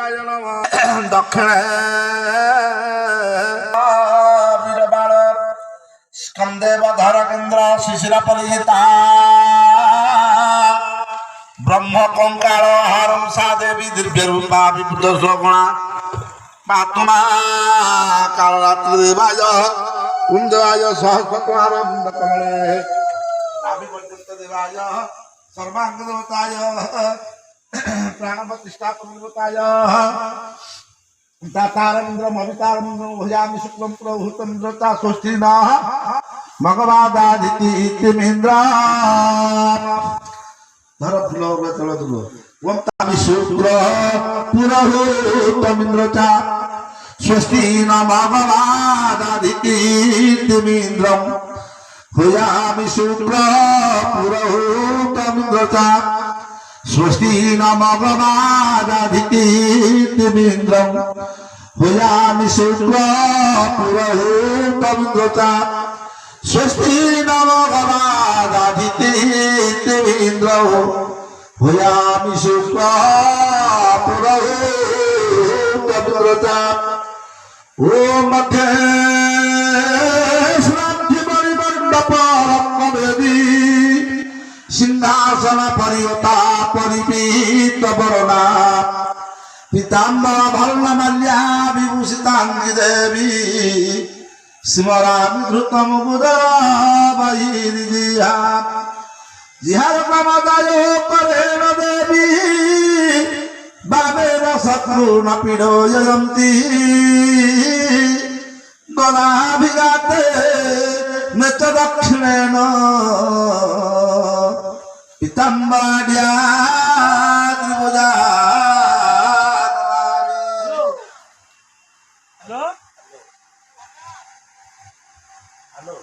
दक्षिण वीरबाण स्कंदेव धरकेन्द्र शिशिर परिहिता ब्रह्म कंकाल हरम सा देवी दिव्य रूपा विबुद्ध श्लोकणा पातुमा कालरात्रि देवाय कुंदवाय सहस्रकुमार कमले अभिवर्तित देवाय सर्वांग देवताय प्राण प्रतिष्ठा देवताय दातारंद्रम अवितारंद्रम भुजामि शुक्लम प्रभूतम देवता स्वस्ति न मगवादादिति इत्यमेन्द्र धर फुल चल दुलो ओम तामि शुक्ल पुरहूतम इंद्रचा स्वस्ति न मगवादादिति इत्यमेन्द्रम भुजामि शुक्ल पुरहूतम इंद्रचा स्वस्ति न मगवादादिति इत्यमेन्द्रम भुजामि शुक्ल पुरहूतम इंद्रचा स्वस्ति न मगवादादिति इत्यमेन्द्रम भुजामि शुक्ल पुरहूतम इंद्रचा ओम मध्य सिंहासन परिवता परिपीत वरना पीताम्बर भल्ल मल्या विभूषितांगी देवी स्मरामि धृतम बुधर बहिर्जिहा जिहार प्रमदायो करेण देवी बाबेव शत्रु न पीडयन्ति गणाभिघाते न च दक्षिणेन पीताम्बराढ्या त्रिभुजा हेलो